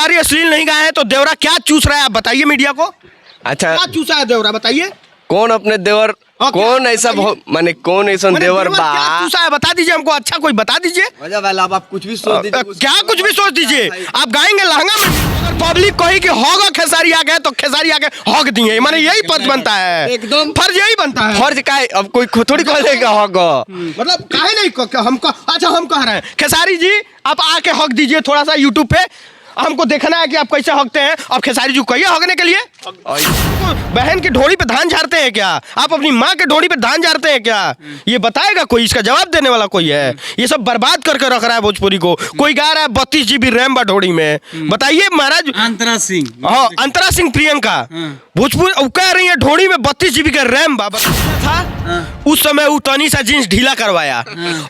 खेसारी अश्लील नहीं गाए हैं तो देवरा क्या चूस रहा है, आप बताइए मीडिया को। अच्छा, क्या चूसा है देवरा, बताइए। कौन अपने देवर, कौन ऐसा माने कौन ऐसा देवर बा, क्या चूसा है बता दीजिए हमको, अच्छा कोई बता दीजिए। आप कुछ भी सोच दीजिए। क्या कुछ भी सोच दीजिए, आप गाएंगे लहंगा में, अगर पब्लिक कही कि होगा खेसारी आ गए तो खेसारी आ गए हक दिए, माने यही फर्ज बनता है, एकदम फर्ज यही बनता है। फर्ज का अब कोई थोड़ी कहेगा होगा, मतलब काहे नहीं हमको। अच्छा हम कह रहे हैं खेसारी जी आप आके हक दीजिए थोड़ा सा यूट्यूब पे, हमको देखना है कि आप कैसे हकते हैं। अब खेसारी जी कहिए हकने के लिए। बहन की ढोड़ी पे धान झाड़ते हैं क्या, आप अपनी माँ के ढोड़ी पे धान झाड़ते हैं क्या, ये बताएगा कोई, इसका जवाब देने वाला कोई है। ये सब बर्बाद करके रख रहा है भोजपुरी को। कोई गा रहा है 32 GB रैम बा ढोड़ी में, बताइए महाराज। अंतरा सिंह, हाँ अंतरा सिंह प्रियंका भोजपुरी कह रही है ढोड़ी में 32 GB का रैम बा था। उस समय वो तनी सा जींस ढीला करवाया,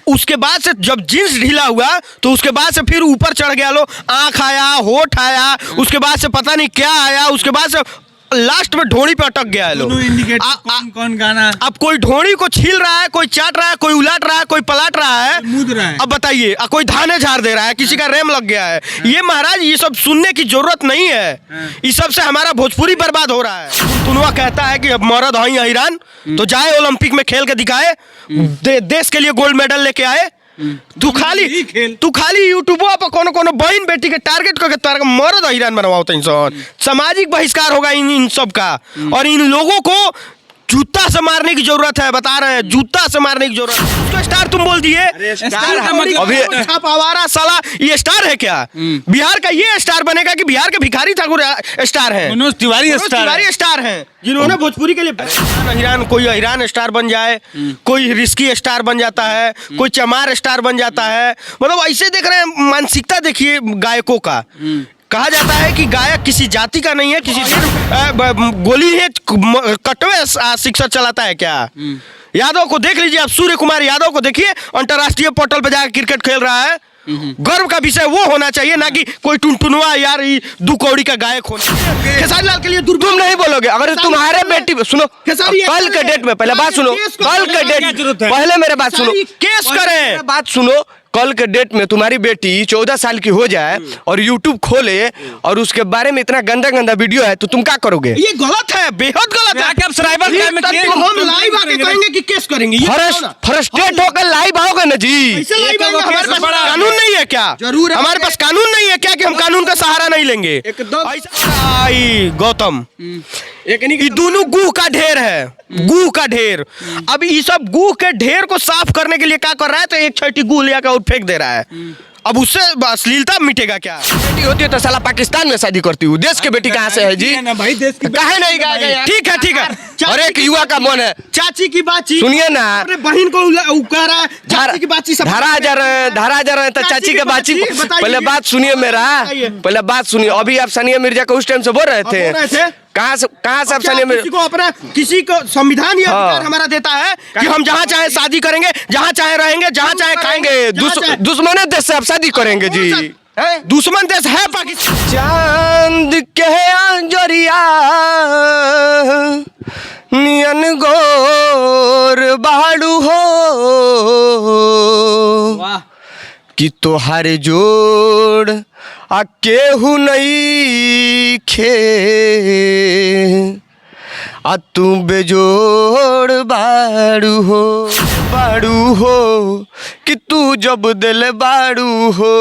उसके बाद से जब जींस ढीला हुआ तो उसके बाद से फिर ऊपर चढ़ गया, लो आंख आया, होठ आया, उसके बाद से पता नहीं क्या आया, उसके बाद से लास्ट में ढोड़ी पे अटक गया है लोग। कौन गाना, अब कोई ढोड़ी को छील रहा है, कोई चाट रहा है, कोई उलाट रहा है, कोई पलट रहा है, मुद रहा है। अब बताइए कोई धाने झाड़ दे रहा है, किसी का रेम लग गया है। ये महाराज ये सब सुनने की जरूरत नहीं है, इस सब से हमारा भोजपुरी बर्बाद हो रहा है। तुनवा कहता है कि अब मरद है ईरान तो जाए ओलंपिक में खेल के दिखाए, देश के लिए गोल्ड मेडल लेके आए। तू खाली यूट्यूबो पर कोनो बहन बेटी के टारगेट करके तार मरद हैरान बनवाओ तो इंसान। सामाजिक बहिष्कार होगा इन सब का, और इन लोगों को जूता से मारने की जरूरत है, बता रहे हैं जूता से मारने की जरूरत है। उसको स्टार तुम बोल दिए, अभी छापावारा साला ये स्टार है क्या? बिहार का ये स्टार बनेगा कि बिहार के भिखारी ठाकुर स्टार है? मनोज तिवारी स्टार हैं जिन्होंने भोजपुरी के लिए हैरान, कोई हैरान स्टार बन जाए, कोई रिस्की स्टार बन जाता है, कोई चमार स्टार बन जाता है। मतलब ऐसे देख रहे हैं, मानसिकता देखिए गायकों का। कहा जाता है कि गायक किसी जाति का नहीं है, किसी गोली है कटवे शिक्षक चलाता है क्या? यादव को देख लीजिए आप, सूर्य कुमार यादव को देखिए, अंतर्राष्ट्रीय पोर्टल पे जाकर क्रिकेट खेल रहा है। गर्व का विषय वो होना चाहिए, ना कि कोई टुनटुनवा यार दू कौड़ी का गायक होना। खेसारी लाल के लिए तुम नहीं बोलोगे, अगर तुम्हारे बेटी सुनो, कल के डेट में पहले बात सुनो, कल के डेट पहले मेरे बात सुनो, केस करें, बात सुनो। कल के डेट में तुम्हारी बेटी 14 साल की हो जाए और YouTube खोले और उसके बारे में इतना गंदा गंदा वीडियो है तो तुम क्या करोगे? ये गलत है, बेहद गलत है। हम लाइव आके कहेंगे कि केस करेंगे, फ्रस्ट्रेट होकर लाइव आओगे ना जी। हमारे पास कानून नहीं है क्या? जरूर हमारे पास कानून नहीं है क्या कि हम कानून का सहारा नहीं लेंगे? एकदम गौतम, ये दोनों गुह का ढेर है, गुह का ढेर। अब ये सब गुह के ढेर को साफ करने के लिए क्या कर रहा है, तो एक छोटी गुह ले आकर फेंक दे रहा है। अब उससे अश्लीलता मिटेगा क्या? बेटी होती है तो साला पाकिस्तान में शादी करती हूँ, देश की बेटी कहाँ से है जी? भाई देश की काहे नहीं गाएगा? ठीक है, हर एक युवा का मन है। चाची की बातचीत सुनिए ना, अपने बहन को कह रहा है चाची की बातचीत, धारा हजार तो चाची की बातचीत। पहले बात सुनिए मेरा, पहले बात सुनिए। अभी आप सानिया मिर्जा को उस टाइम से बोल रहे थे, कहाँ से आप सानिया मिर्जा को अपना, किसी को संविधान ये अधिकार हमारा देता है कि हम जहाँ चाहे शादी करेंगे, जहाँ चाहे रहेंगे, जहाँ चाहे खाएंगे। दुश्मन देश से आप शादी करेंगे जी? दुश्मन देश है पाकिस्तान। चांद के अंजरिया नियन गोर बाड़ू हो कि तोहार जोड़ आ केहू नहीं खे, आ तू बेजोड़ बाड़ू हो कि तू जब दिल बाड़ू हो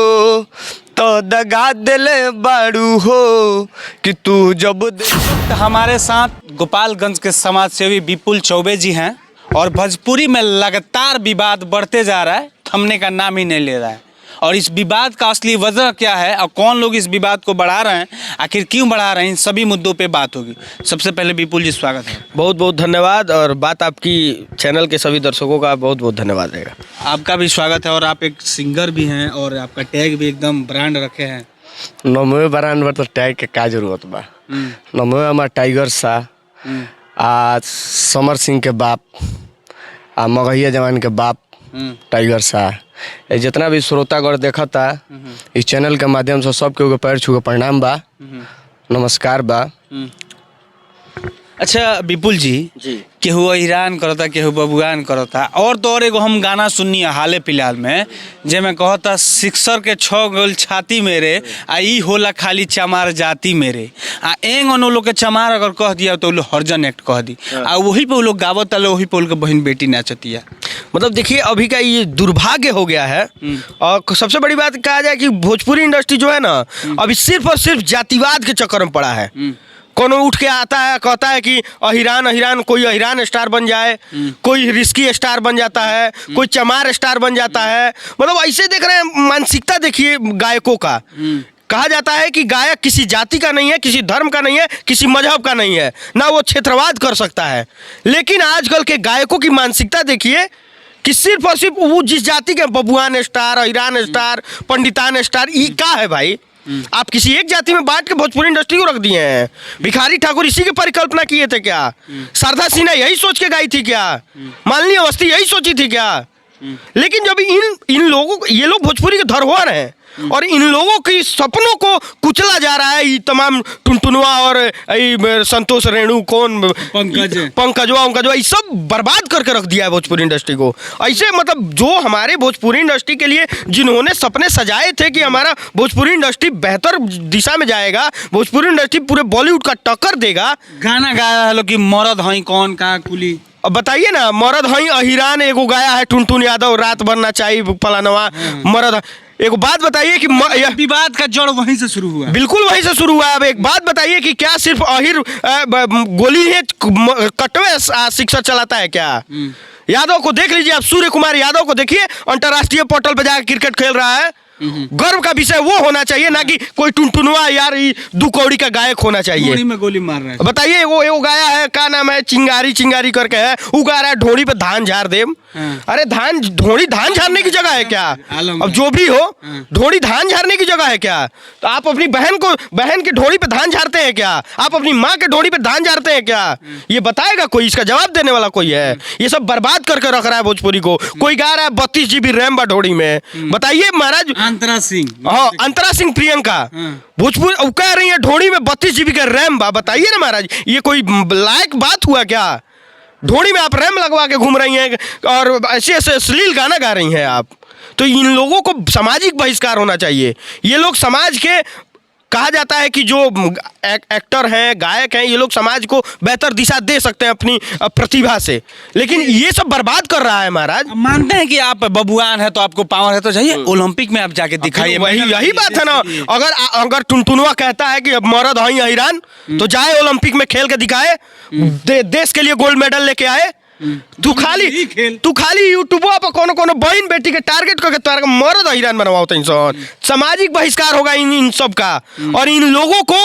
तो दगा दिल बाड़ू हो कि तू जब हमारे साथ गोपालगंज के समाज सेवी विपुल चौबे जी हैं, और भोजपुरी में लगातार विवाद बढ़ते जा रहा है, थमने का नाम ही नहीं ले रहा है। और इस विवाद का असली वजह क्या है और कौन लोग इस विवाद को बढ़ा रहे हैं, आखिर क्यों बढ़ा रहे हैं, इन सभी मुद्दों पे बात होगी। सबसे पहले विपुल जी स्वागत है। बहुत बहुत धन्यवाद, और बात आपकी चैनल के सभी दर्शकों का बहुत बहुत धन्यवाद रहेगा। आपका भी स्वागत है, और आप एक सिंगर भी हैं और आपका टैग भी एकदम ब्रांड रखे हैं। नमो ब्रांड पर तो टैग के का जरूरत बा? नमो हमारा टाइगर सा, आज समर सिंह के बाप, आ मगहिया जवान के बाप टाइगर सा, जितना भी श्रोतागण देखा था इस चैनल के माध्यम से सबके पैर छू के प्रणाम बा, नमस्कार बा। अच्छा विपुल जी केहू अहिरान करता केहू बबुआन करता और तो और एगो हम गाना सुननी है हाले फिलहाल में जेमे कहता सिक्सर के 6 गोल छाती मेरे आ ई होला खाली चमार जाति मेरे आ एंग उन लोग के चमार अगर कह दिया तो लोग हरजन एक्ट कह दी आ वही पे वो लोग गावत वही पे उनके बहन बेटी नाचतिया। मतलब देखिए अभी का ये दुर्भाग्य हो गया है और सबसे बड़ी बात कहा जाए कि भोजपुरी इंडस्ट्री जो है ना अभी सिर्फ और सिर्फ जातिवाद के चक्कर में पड़ा है। कौन उठ के आता है कहता है कि अहिरान कोई अहिरान स्टार बन जाए, कोई रिस्की स्टार बन जाता है, कोई चमार स्टार बन जाता है। मतलब ऐसे देख रहे हैं मानसिकता देखिए गायकों का। कहा जाता है कि गायक किसी जाति का नहीं है, किसी धर्म का नहीं है, किसी मजहब का नहीं है, ना वो क्षेत्रवाद कर सकता है। लेकिन आजकल के गायकों की मानसिकता देखिए कि सिर्फ और सिर्फ वो जिस जाति के बबुआन स्टार, अहिरान स्टार, पंडितान स्टार, ये क्या है भाई? आप किसी एक जाति में बांट के भोजपुरी इंडस्ट्री को रख दिए हैं। भिखारी ठाकुर इसी की परिकल्पना किए थे क्या? शारदा सिन्हा यही सोच के गाई थी क्या? मालिनी अवस्थी यही सोची थी क्या? लेकिन जब इन लोगों ये लोग भोजपुरी के धरोहर हैं और इन लोगों की सपनों को कुचला जा रहा है। ये तमाम टुनटुनवा और संतोष रेणु कौन पंकजवा ये सब बर्बाद करके रख दिया है भोजपुरी इंडस्ट्री को। ऐसे मतलब जो हमारे भोजपुरी इंडस्ट्री के लिए जिन्होंने सपने सजाए थे कि हमारा भोजपुरी इंडस्ट्री बेहतर दिशा में जाएगा, भोजपुरी इंडस्ट्री पूरे बॉलीवुड का टक्कर देगा। गाना गाया है लोग कि मरद हई कौन का कुली। अब बताइए ना, मरद हई अहिरान एगो गाया है टुनटुन यादव, रात बनना चाहिए फलानवा मरद। एक बात बताइए कि विवाद का जड़ वहीं से शुरू हुआ। बिल्कुल वहीं से शुरू हुआ। अब एक बात बताइए कि क्या सिर्फ अहिर गोली है कटवे शिक्षक चलाता है क्या? यादव को देख लीजिए आप, सूर्य कुमार यादव को देखिए, अंतर्राष्ट्रीय पोर्टल पे जाकर क्रिकेट खेल रहा है। गर्व का विषय वो होना चाहिए, ना कि कोई टुनटुनवा यार 2 कौड़ी का गायक होना चाहिए। ढोड़ी में गोली मार रहा है। बताइए वो गाया है, क्या नाम है, चिंगारी करके है, वो गा रहा है ढोड़ी पे धान झाड़ देम। अरे ढोड़ी धान झाड़ने की जगह है क्या? अब जो भी हो, ढोड़ी धान झाड़ने की जगह है क्या? तो आप अपनी बहन की ढोड़ी पे धान झाड़ते हैं क्या? आप अपनी माँ के ढोड़ी पे धान झाड़ते हैं क्या? ये बताएगा कोई? इसका जवाब देने वाला कोई है? ये सब बर्बाद करके रख रहा है भोजपुरी को। कोई गा रहा है 32 GB रैम बा ढोड़ी में। बताइए महाराज, अंतरा सिंह, हाँ अंतरा सिंह प्रियंका भोजपुरी कह रही है ढोड़ी में 32 GB का रैम बा। बताइए ना महाराज, ये कोई लायक बात हुआ क्या? ढोड़ी में आप रैम लगवा के घूम रही हैं और ऐसे ऐसे अश्लील गाना गा रही हैं आप। तो इन लोगों को सामाजिक बहिष्कार होना चाहिए। ये लोग समाज के, कहा जाता है कि जो एक्टर हैं, गायक हैं, ये लोग समाज को बेहतर दिशा दे सकते हैं अपनी प्रतिभा से, लेकिन ये सब बर्बाद कर रहा है महाराज। मानते हैं कि आप बबुआन है तो आपको पावर है तो चाहिए ओलंपिक में आप जाके दिखाइए। यही बात है ना। अगर टुनटुनवा कहता है कि अब मरद हई अहिरान, तो जाए ओलंपिक में खेल के दिखाए, देश के लिए गोल्ड मेडल लेके आए। तू खाली यूट्यूबो पर कोनो बहन बेटी के टारगेट करके तार मरद अहिरान बनवाओ। सामाजिक बहिष्कार होगा इन सब का, और इन लोगों को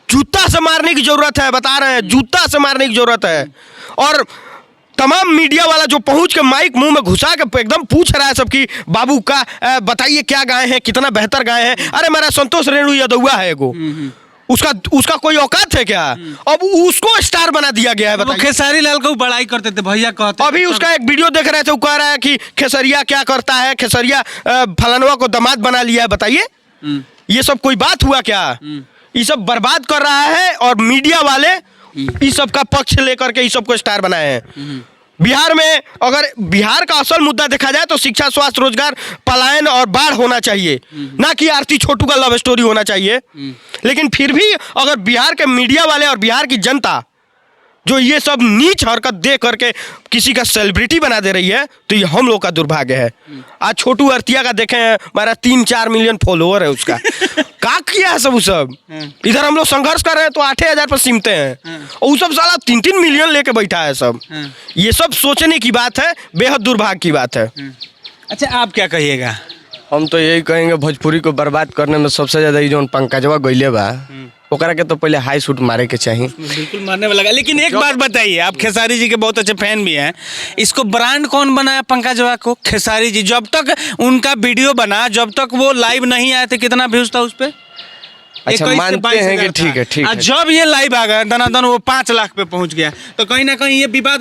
जूता से मारने की जरूरत है। बता रहे हैं, जूता से मारने की जरूरत है। और तमाम मीडिया वाला जो पहुंच के माइक मुंह में घुसा के एकदम पूछ रहा है सबकी, बाबू का बताइए क्या गाए हैं, कितना बेहतर गाए हैं। अरे मेरा संतोष रेणु यादव है एगो, उसका कोई औकात है क्या? अब उसको स्टार बना दिया गया है। बताइए, खेसारी लाल को बड़ाई करते थे भैया कहते। अभी उसका एक वीडियो देख रहे थे, वो कह रहा है कि खेसरिया क्या करता है, खेसरिया फलानवा को दामाद बना लिया है। बताइए, ये सब कोई बात हुआ क्या? ये सब बर्बाद कर रहा है और मीडिया वाले इस सब का पक्ष लेकर के इस सब को स्टार बनाए हैं। बिहार में अगर बिहार का असल मुद्दा देखा जाए तो शिक्षा, स्वास्थ्य, रोजगार, पलायन और बाढ़ होना चाहिए, ना कि आरती छोटू का लव स्टोरी होना चाहिए। लेकिन फिर भी अगर बिहार के मीडिया वाले और बिहार की जनता जो ये सब नीच हरकत दे करके किसी का सेलिब्रिटी बना दे रही है, तो ये हम लोग का दुर्भाग्य है। आज छोटू अरतिया का देखें, हमारा 3-4 मिलियन फॉलोअर है उसका। का किया है सब इधर हम लोग संघर्ष कर रहे हैं तो 8,000 पर सिमते हैं, और वो सब साला 3-3 मिलियन लेके बैठा है सब। ये सब सोचने की बात है, बेहद दुर्भाग्य की बात है। अच्छा, आप क्या कहिएगा? हम तो यही कहेंगे, भोजपुरी को बर्बाद करने में सबसे ज्यादा ये जो पंकजवा गइले बा, ओकरा के तो पहले हाई शूट मारे के चाहिए। बिल्कुल मारने वाला। लेकिन एक बात बताइए, आप खेसारी जी के बहुत अच्छे फैन भी हैं, इसको ब्रांड कौन बनाया पंकजवा को? खेसारी जी। जब तक उनका वीडियो बना, जब तक वो लाइव नहीं आए थे, कितना व्यूज था उस पर? अच्छा, 21 से मानते 22 हैं कि हजार था। ठीक है, ठीक है। जब ये लाइव आ गया दनादन वो 5 लाख पे पहुंच गया, तो कहीं ना कहीं ये विवाद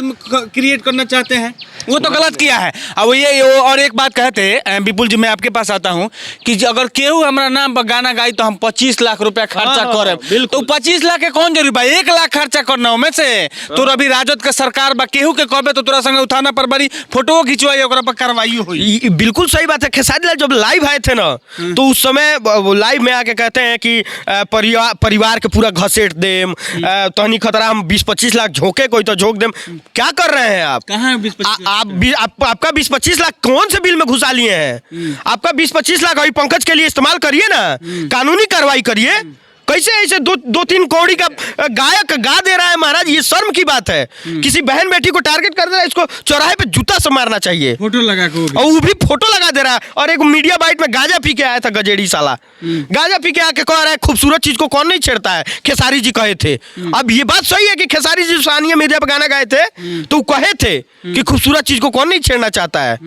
क्रिएट करना चाहते हैं, वो तो गलत किया है। अब वो और एक बात कहते हैं विपुल जी, मैं आपके पास आता हूँ कि अगर केहू हमारा नाम पर गाना गाई तो हम 25 लाख रुपया खर्चा करे, तो 25 लाख के कौन जरूरी भाई, 1 लाख खर्चा करना में से तो अभी राजद के सरकार बा, केहू के कहबे तो तोरा संगे उठाना पर बड़ी फोटो खिंचवाई, ओकरा पर कार्रवाई हुई। बिल्कुल सही बात है। खेसारी लाल जब लाइव आए थे ना, तो उस समय लाइव में आके कहते हैं कि परिवार के पूरा घसेट देम, तहनी खतरा हम 20-25 लाख झोंके कोई तो झोंक देम। क्या कर रहे हैं आप? कहाँ 20-25 आपका 20-25 लाख कौन से बिल में घुसा लिए हैं? आपका 20-25 लाख अभी पंकज के लिए इस्तेमाल करिए ना, कानूनी कार्रवाई करिए। कैसे ऐसे 2-3 कौड़ी का गायक गा दे रहा है महाराज, ये शर्म की बात है। किसी बहन बेटी को टारगेट कर दे रहा है, इसको चौराहे पे जूता से मारना चाहिए। फोटो लगा को और वो भी फोटो लगा दे रहा है। और एक मीडिया बाइट में गांजा पी के आया था गजेड़ी साला, गांजा पी के आके कह रहा है खूबसूरत चीज को कौन नहीं छेड़ता है, खेसारी जी कहे थे। अब ये बात सही है कि खेसारी जी सानिया मीडिया पे गाना गाए थे तो कहे थे कि खूबसूरत चीज को कौन नहीं छेड़ना चाहता है।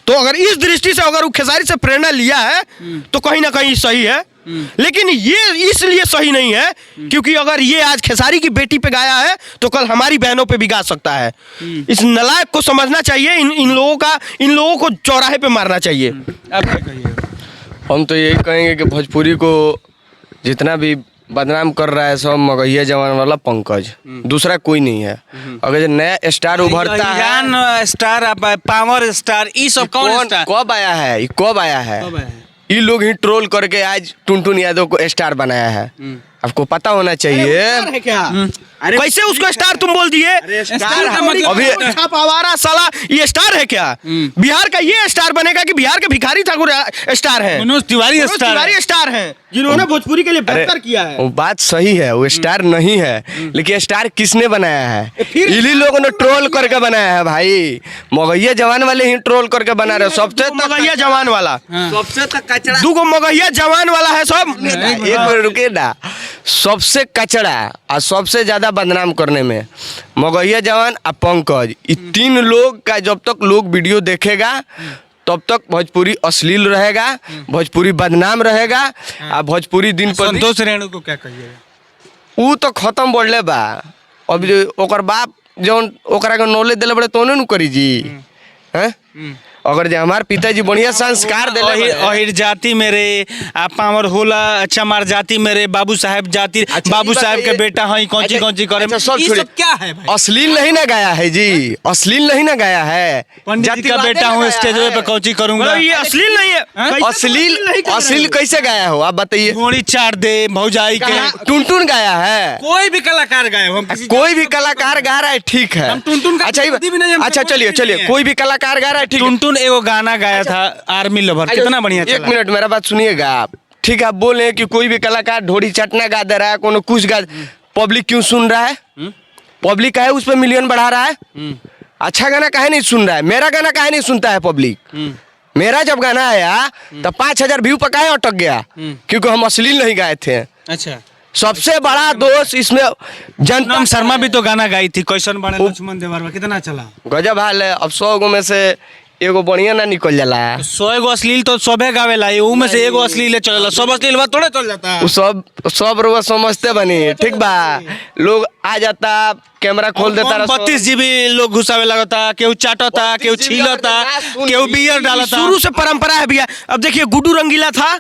तो अगर इस दृष्टि से अगर वो खेसारी से प्रेरणा लिया है तो कहीं ना कहीं सही है, लेकिन ये इसलिए सही नहीं है क्योंकि अगर ये आज खेसारी की बेटी पे गाया है तो कल हमारी बहनों पे भी गा सकता है। इस नलायक को समझना चाहिए, इन लोगों को चौराहे पे मारना चाहिए। आप क्या कहिए? हम तो यही कहेंगे कि भोजपुरी को जितना भी बदनाम कर रहा है सब मगहिया जवान वाला पंकज, दूसरा कोई नहीं है। अगर जो नया स्टार उभरता है, स्टार पावर स्टार, ये सब कौन स्टार कब आया है, ये कब आया है? ये लोग ही ट्रोल करके आज टुनटुन यादव को स्टार बनाया है। आपको पता होना चाहिए। है क्या? कैसे उसको स्टार तुम बोल दिए? अभी छापावारा साला ये स्टार है क्या? बिहार का ये स्टार बनेगा कि बिहार के भिखारी ठाकुर स्टार है? मनोज तिवारी स्टार है जिन्होंने भोजपुरी के लिए बेहतर किया है। वो बात सही है, वो स्टार नहीं है, लेकिन स्टार किसने बनाया है? इन्हीं लोगों ने ट्रोल करके बनाया है भाई। मगहिया जवान वाले ही ट्रोल करके बना रहे। सबसे मगहिया जवान वाला, सबसे तक कचड़ा 2 मगहिया जवान वाला है सब। एक मिनट रुके ना। सबसे कचड़ा और सबसे ज्यादा बदनाम करने में मगहिया जवान और पंकज, ये 3 लोग का जब तक लोग वीडियो देखेगा तब तक भोजपुरी अश्लील रहेगा, भोजपुरी बदनाम रहेगा और भोजपुरी दिन पर संतोष रेणु को क्या कहिएगा? वो तो खत्म बढ़ले बा। अब जो ओकर बाप जौन ओकरा के नॉलेज दिले बड़े तोने नु करी जी हैं। अगर जो हमारे पिताजी बढ़िया संस्कार दिले, अहिर जाति मेरे पावर होला, चमार जाति मेरे, बाबू साहेब जाति, अच्छा, बाबू साहेब के बेटा है, कौन सी करे। अच्छा, सब ये छोड़िए। सब क्या है भाई? अश्लील नहीं ना गाया है जी, अश्लील नहीं ना गाया है। पंडित जी का बेटा हूँ, स्टेज पे कौची करूंगा। ये अश्लील नहीं है। अश्लील कैसे गाया हो आप बताइए? घोड़ी चार दे भौजाई के, टुनटुन गाया है? कोई भी कलाकार गाए हो, कोई भी कलाकार गा रहा है, ठीक है। हम टुनटुन का अच्छा हिंदी भी नहीं जानते, अच्छा, कोई भी चलिए नहीं है। कोई भी कलाकार गा रहा है, ठीक है। टुनटुन एगो गाना गाया था आर्मी लवर, कितना बढ़िया एक चला। मिनट मेरा बात सुनिएगा आप। ठीक है, आप बोले कि कोई भी कलाकार ढोड़ी चटना गा दे रहा है, कोनो कुछ गा, पब्लिक क्यों सुन रहा है? पब्लिक काहे उस पर मिलियन बढ़ा रहा है? अच्छा गाना काहे नहीं सुन रहा है? मेरा गाना काहे नहीं सुनता है पब्लिक? मेरा जब गाना आया तब 5000 व्यू पर काहे अटक गया? क्योंकि हम अश्लील नहीं गाए थे। अच्छा, सबसे बड़ा दोष इसमें जनता। पूनम शर्मा भी तो गाना गाई थी, कैसन बने लक्ष्मण देवरवा, कितना चला? गजब हाल है। अब 100 गो में से एगो बढ़िया ना निकल जाला। 100 गो अश्लील तो सबे गावेला, ऊ में से एगो अश्लील चलेला, सब अश्लील बात थोड़े चल जाता है। वो सब रोज समझते बनी, ठीक बा। लोग आ जाता, कैमरा खोल देता, 32 GB लोग घुसावे लगता, केहू चाटता, केहू छीलता, केहू बियर डालता। शुरू से परंपरा है भैया। अब देखिए गुड्डू रंगीला था,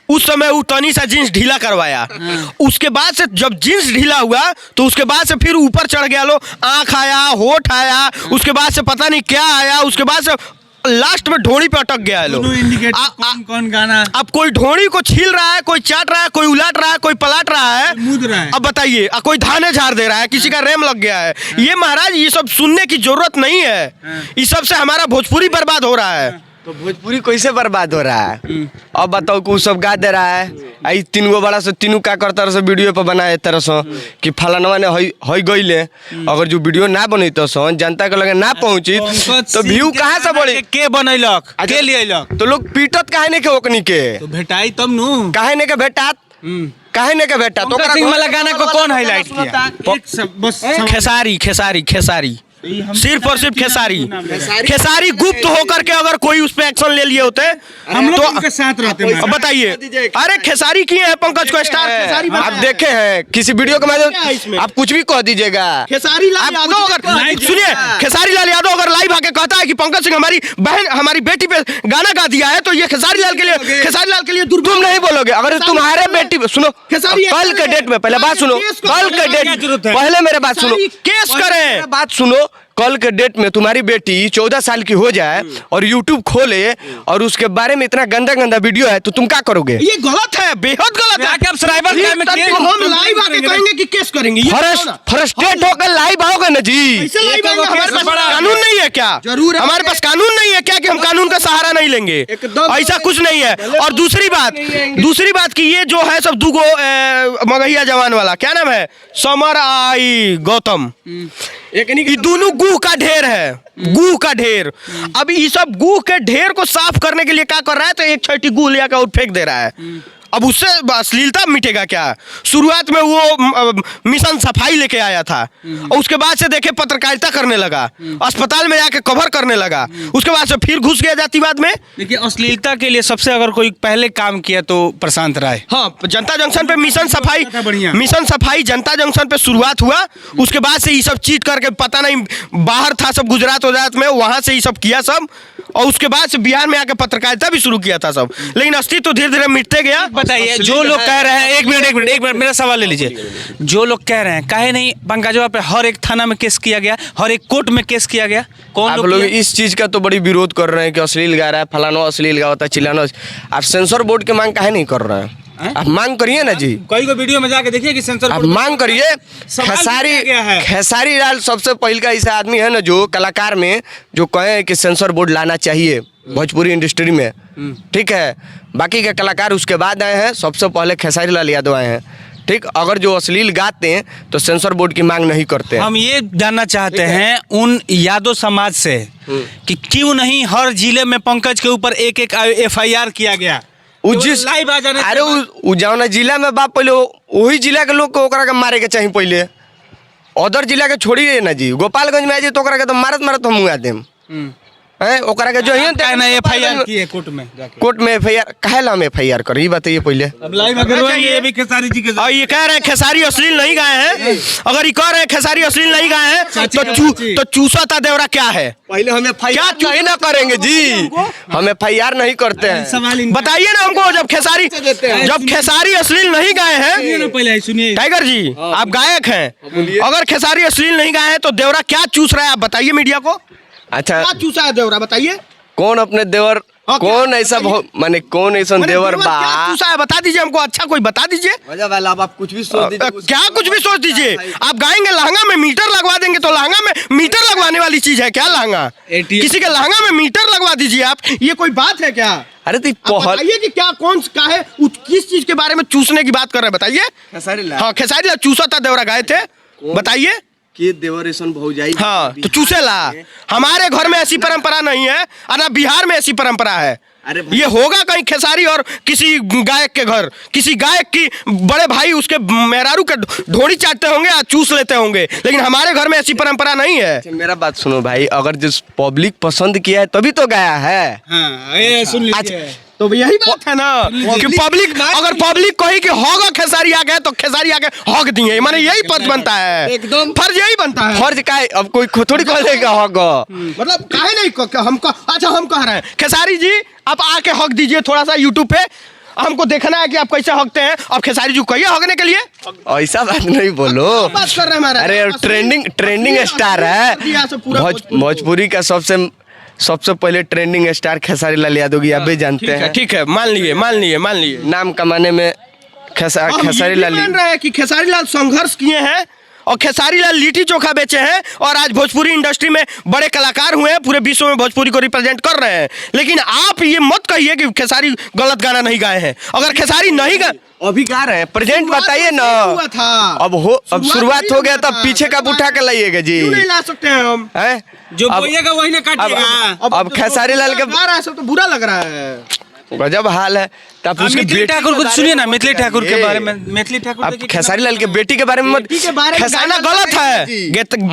उस समय वो तनी सा जींस ढीला करवाया, उसके बाद से जब जींस ढीला हुआ तो उसके बाद से फिर ऊपर चढ़ गया, लो आंख आया, होठ आया, उसके बाद से पता नहीं क्या आया, उसके बाद से लास्ट में ढोड़ी पे अटक गया है लोग। कौन गाना? अब कोई ढोड़ी को छील रहा है, कोई चाट रहा है, कोई उलाट रहा है, कोई पलाट रहा है, मुद रहा है। अब बताइए, कोई धाने झाड़ दे रहा है, किसी का रेम लग गया है। ये महाराज ये सब सुनने की जरूरत नहीं है। इस सब से हमारा भोजपुरी बर्बाद हो रहा है। तो भोजपुरी कैसे बर्बाद हो रहा है? अब बताओ कि वो सब गा दे रहा है। आई 3 गो बड़ा से तीनों का करता रह वीडियो पे बनाए तरह से कि फलानवा ने हई गईले। अगर जो वीडियो ना बनी तो जनता के लगे ना पहुंची तो व्यू कहाँ से बढ़ी? के बनैलक, के लियलक? तो लोग पीटत काहे ने के ओकनी के? तो भेटाई तब नु, काहे ने के भेटात? काहे ने के भेटात? तो सिंह वाला गाना को कौन हाईलाइट किया? खेसारी खेसारी खेसारी सिर्फ और सिर्फ खेसारी। खेसारी गुप्त होकर के अगर कोई उस पर एक्शन ले लिए होते हम लोग तो उनके साथ रहते हैं। बताइए, अरे खेसारी किए हैं पंकज को स्टार, खेसारी आप देखे हैं किसी वीडियो के माध्यम आप कुछ भी कह दीजिएगा। खेसारी लाल यादव अगर सुनिए, खेसारी लाल यादव अगर लाइव आके कहता है कि पंकज सिंह हमारी बहन हमारी बेटी पे गाना गा दिया है, तो ये खेसारी लाल के लिए तुम नहीं बोलोगे। अगर तुम्हारे बेटी सुनो, खेसारी कल के डेट में पहले बात सुनो, कल के डेट पहले मेरे बात सुनो, केस करें, बात सुनो। कल के डेट में तुम्हारी बेटी 14 साल की हो जाए और YouTube खोले और उसके बारे में इतना गंदा गंदा वीडियो है, तो तुम क्या करोगे? ये गलत है, बेहद गलत है। आप साइबर क्राइम में केस हम लाइव आके कहेंगे कि केस करेंगे। फ्रस्ट्रेट होकर लाइव आओगे ना जी। हमारे पास कानून नहीं है क्या? जरूर हमारे पास कानून नहीं है क्या कि हम कानून का सहारा नहीं लेंगे? ऐसा कुछ नहीं है। और दूसरी बात कि ये जो है सब दुगो मगहिया जवान वाला क्या नाम है, समर आई गौतम, ये दोनों गुह का ढेर है, गुह का ढेर। अब ये सब गुह के ढेर को साफ करने के लिए क्या कर रहा है, तो एक छठी गुह लिया का फेंक दे रहा है। अब उससे अश्लीलता मिटेगा क्या? शुरुआत में वो मिशन सफाई लेके आया था और उसके बाद से देखे पत्रकारिता करने लगा, अस्पताल में जाके कवर करने लगा, उसके बाद से फिर घुस गया जातिवाद में। देखिए, अश्लीलता के लिए सबसे अगर कोई पहले काम किया तो प्रशांत राय। हाँ, जनता जंक्शन पे मिशन सफाई जनता जंक्शन पे शुरुआत हुआ। उसके बाद से ये सब चीट करके पता नहीं बाहर था सब गुजरात में, वहां से ये सब किया सब, और उसके बाद से बिहार में आके पत्रकारिता भी शुरू किया था सब। लेकिन अस्तित्व धीरे धीरे मिटते गया। बताइए, जो लोग कह रहे हैं, एक मिनट मेरा सवाल ले लीजिए। जो लोग कह रहे हैं, काहे नहीं पंकजवा पे हर एक थाना में केस किया गया, हर एक कोर्ट में केस किया गया? कौन आप लोग इस चीज का तो बड़ी विरोध कर रहे हैं कि अश्लील गा रहा है, फलाना अश्लील गा होता है, चिल्लाना। आप सेंसर बोर्ड की मांग काहे नहीं कर रहे हैं? आप मांग करिए ना जी। कोई को वीडियो में जाके देखिए कि सेंसर आप मांग करिए। खेसारी लाल सबसे पहले का ऐसा आदमी है ना जो कलाकार में जो कहे कि सेंसर बोर्ड लाना चाहिए भोजपुरी इंडस्ट्री में, ठीक है। बाकी के कलाकार उसके बाद आए हैं, सबसे पहले खेसारी लाल यादव आए हैं, ठीक। अगर जो अश्लील गाते हैं तो सेंसर बोर्ड की मांग नहीं करते हैं। हम ये जानना चाहते हैं उन यादव समाज से कि क्यों नहीं हर जिले में पंकज के ऊपर एक FIR किया गया? लाइव आ जाने, अरे उ जौना जिला में बाप पहले वही जिला के लोग को ओकरा के मारे के चाहिए पहले। अदर जिला के छोड़िए ना जी, गोपालगंज में आ जाए तो ओकरा के तो मारत हम मुआ देम हैं। ओकरा के जो है ना FIR किए कोर्ट में FIR काहे ला हम FIR कर, ये बताइए पहले। अब लाइव अगर ये भी खेसारी जी के, और ये कह रहे हैं खेसारी अश्लील नहीं गाए हैं, अगर ये कह रहे हैं खेसारी अश्लील नहीं गाए हैं तो चूसता देवरा क्या है? पहले हम FIR नहीं ना करेंगे जी, हम FIR नहीं करते हैं। बताइए ना हमको, जब खेसारी अश्लील नहीं गाए हैं, पहले सुनिए टाइगर जी आप गायक हैं, अगर खेसारी अश्लील नहीं गाए हैं तो देवरा क्या चूस रहा है? आप बताइए मीडिया को। अच्छा, क्या चूसा है देवरा, बताइए। कौन अपने देवर, कौन ऐसा माने कौन ऐसा देवर बा चूसा है, बता दीजिए हमको। अच्छा कोई बता दीजिए। आप कुछ भी सोच दीजिए। क्या कुछ भी सोच दीजिए? आप गाएंगे लहंगा में मीटर लगवा देंगे, तो लहंगा में मीटर लगवाने वाली चीज है क्या लहंगा? किसी के लहंगा में मीटर लगवा दीजिए आप, ये कोई बात है क्या? अरे बताइए कि क्या कौन का है, किस चीज के बारे में चूसने की बात कर रहे हैं, बताइए। हाँ, खेसारी लाल चूसा था देवरा गाए थे, बताइए। कि देवरेशन भौजाई, हाँ तो चूसेला। हमारे घर में ऐसी परंपरा नहीं है, और ना बिहार में ऐसी परंपरा है। ये होगा कहीं खेसारी और किसी गायक के घर, किसी गायक की बड़े भाई उसके मेहरारू के ढोड़ी चाटते होंगे या चूस लेते होंगे, लेकिन हमारे घर में ऐसी परंपरा नहीं है। मेरा बात सुनो भाई, अगर जिस पब्लिक पसंद किया है तभी तो गया है। हाँ, ये सुन लीजिए। तो यही बात है ना कि पब्लिक, अगर पब्लिक कही कि होगा खेसारी आ गए तो खेसारी आके हक दिए, माने यही पद बनता है, एकदम फर्ज यही बनता है। फर्ज का है, अब कोई थोड़ी कह देगा होगा, मतलब काहे नहीं हमको। अच्छा, हम कह रहे हैं खेसारी जी आप आके हक दीजिए थोड़ा सा यूट्यूब पे, हमको देखना है कि आप कैसे हकते हैं। अब खेसारी जी कहिए हकने के लिए। ऐसा बात नहीं बोलो, बात कर रहे हैं। अरे ट्रेंडिंग स्टार है भोजपुरी का, सबसे पहले ट्रेंडिंग स्टार खेसारी लाल यादव की, आप भी जानते हैं। ठीक है, मान लिए नाम कमाने में खेसारी लाल मान रहे हैं कि खेसारी लाल संघर्ष किए हैं और खेसारी लाल लिट्टी चोखा बेचे हैं और आज भोजपुरी इंडस्ट्री में बड़े कलाकार हुए हैं, पूरे विश्व में भोजपुरी को रिप्रेजेंट कर रहे हैं। लेकिन आप ये मत कहिए कि खेसारी गलत गाना नहीं गाए हैं। अगर खेसारी नहीं अभी गा रहे हैं, प्रेजेंट बताइए ना। अब शुरुआत हो गया, तब पीछे का उठा के लाइएगा जी। नहीं ला सकते हैं हम, जो बोलिएगा वही ना काटिएगा। अब खेसारी लाल के गा रहा है सब तो बुरा लग रहा है। गजब हाल है। आप उसकी मिथिली बेटी ठाकुर के कुछ बारे सुनिए में ना, मत मिथिली ठाकुर के कहिए। बारे में, मिथिली ठाकुर आप देखिए खेसारी लाल के बेटी के बारे में मत बेटी के बारे में खेसारी गाना लाल गलत है।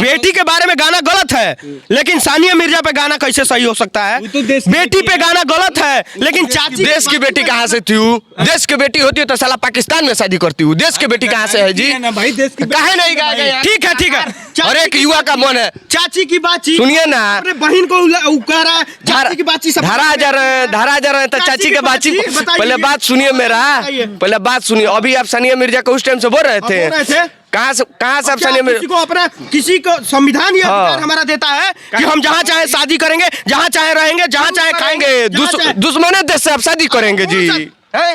बेटी के बारे में गाना गलत है, लेकिन सानिया मिर्जा पे गाना कैसे सही हो सकता है? वो तो देश की बेटी बेटी पे है। गाना गलत है, लेकिन चाची देश की बेटी कहाँ से थी वो? देश की बेटी होती है तो साला पाकिस्तान में शादी करती हूँ। देश की बेटी कहाँ से है जी? ना भाई, देश की काहे नहीं गाएगा यार? ठीक है, ठीक है। हर एक युवा का मन है। चाची की बातचीत सुनिए ना, अपने बहन को कह रहा है चाची की बातचीत सब धारा जा रहे हैं, धारा जा रहे हैं तो चाची के बातचीत। बताइए। पहले बात सुनिए मेरा, बताइए। पहले बात सुनिए। अभी आप सानिया मिर्जा को उस टाइम से बोल रहे बोल रहे थे, थे। कहाँ से आप क्या सानिया किसी मिर्जा? को अपना किसी को संविधान ये हाँ। अधिकार हमारा देता है कि हम जहाँ चाहे शादी करेंगे, जहाँ चाहे रहेंगे, जहाँ चाहे खाएंगे। दुश्मन देश से आप शादी करेंगे जी?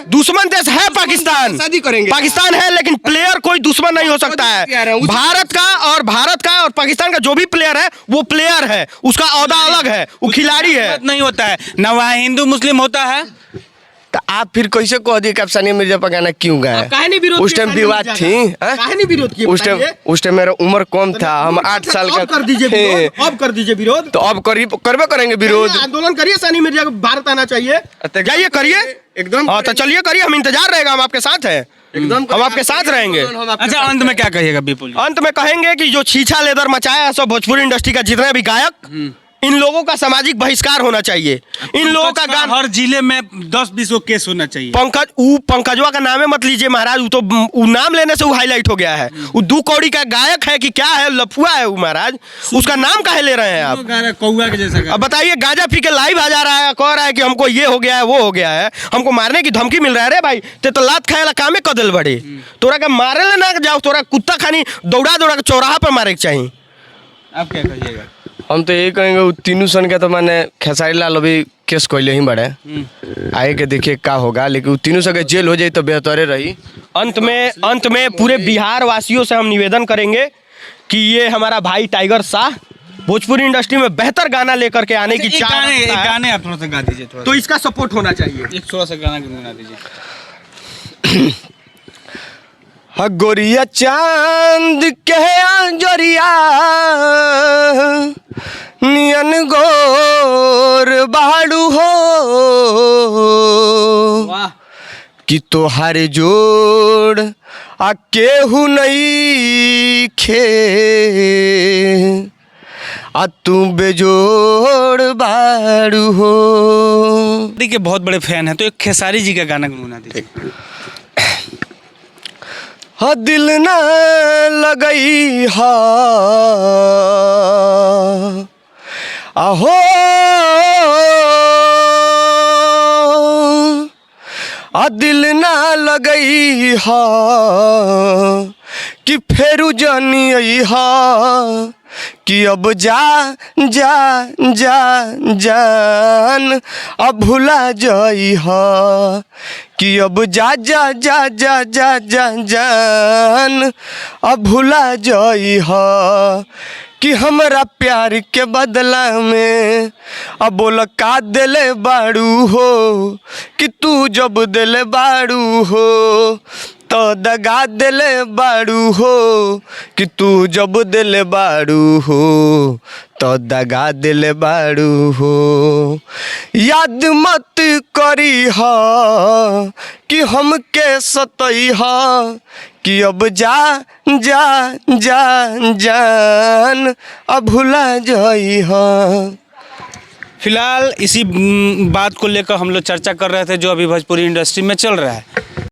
दुश्मन देश है पाकिस्तान, शादी करेंगे। पाकिस्तान है, लेकिन प्लेयर कोई दुश्मन नहीं हो सकता है। भारत का और पाकिस्तान का जो भी प्लेयर है वो प्लेयर है, उसका औहदा अलग है, वो खिलाड़ी है। बात नहीं होता है ना, वहाँ हिंदू मुस्लिम होता है। तो आप फिर कैसे कह दिए कि आप सानिया मिर्जा पर गाना क्यों गाए? काहे नहीं विरोध उस किया टाइम सानिया विवाद मिर्जा थी, का? काहे नहीं विरोध किया बताइए? उस टाइम मेरा उम्र कम था, हम 8 साल का। अब कर दीजिए विरोध, अब कर दीजिए विरोध। तो अब करबे करेंगे विरोध। आंदोलन करिए, सानिया मिर्जा को भारत आना चाहिए। जाइए करिए एकदम। हाँ तो चलिए करिए, हम इंतजार रहेगा, हम आपके साथ हैं, एकदम हम आपके साथ रहेंगे। अच्छा, अंत में क्या कहिएगा विपुल जी? अंत में कहेंगे कि जो छीछा लेदर मचाया है सब भोजपुरी इंडस्ट्री का जितने भी गायक, इन लोगों का सामाजिक बहिष्कार होना चाहिए। इन लोगों का गान हर जिले में 10-20 को केस होना चाहिए। पंकजवा का नाम है मत लीजिए महाराज, वो तो वो नाम लेने से वो हाईलाइट हो गया है। वो 2 कौड़ी का गायक है कि क्या है, लफुआ है वो महाराज, उसका नाम काहे ले रहे हैं आप? कौआ के जैसा अब बताइए, गांजा पी के लाइव आ जा रहा है, कह रहा है कि हमको ये हो गया है, वो हो गया है, हमको मारने की धमकी मिल रहा है। रे भाई, ते तो लात खाए ला कामे कदल बड़े, तोरा के मारे ले ना जाओ, तोरा कुत्ता खानी दौड़ा दौड़ा के चौराहा पर मारे के चाहिए। आप क्या कहिएगा? हम तो यही कहेंगे, वो तीनों सन के तो मैंने खेसारी लाल अभी केस कोयले ही बड़े आगे के देखिए क्या होगा, लेकिन वो तीनों के जेल हो जाए तो बेहतरे रही। अंत में पूरे बिहार वासियों से हम निवेदन करेंगे कि ये हमारा भाई टाइगर शाह भोजपुरी इंडस्ट्री में बेहतर गाना लेकर के आने की चाह रखता है। गाने आप थोड़ा सा गा दीजिए, थोड़ा तो इसका सपोर्ट होना चाहिए। एक थोड़ा सा गाना गुनगुना दीजिए। गोरिया चांद के अंजरिया नियन गोर बाड़ू हो, वाह, कि तोहार जोड़ आ केहू नहीं खे, आ तू बेजोड़ बाड़ू हो। के बहुत बड़े फैन हैं, तो एक खेसारी जी का गाना गुनगुना दीजिए। हा दिल न लगई हा आहो, आ दिल न लगई हा कि फेरू जानी आई हा, कि अब जा जा जा जान अब भुला जाई हा, कि अब जा जा जा जा जा जा जान अब भुला जाई हा, कि हमरा प्यार के बदला में अब बोल का दिले बाड़ू हो, कि तू जब दिले बाड़ू हो तो दगा दिले बाड़ू हो, कि तू जब दिले बाड़ू हो तो दगा दिले बाड़ू हो। याद मत करी हा कि हमके सतई हा, कि अब जा जा जा जान अब भुला जाई हा। फिलहाल इसी बात को लेकर हम लोग चर्चा कर रहे थे जो अभी भोजपुरी इंडस्ट्री में चल रहा है।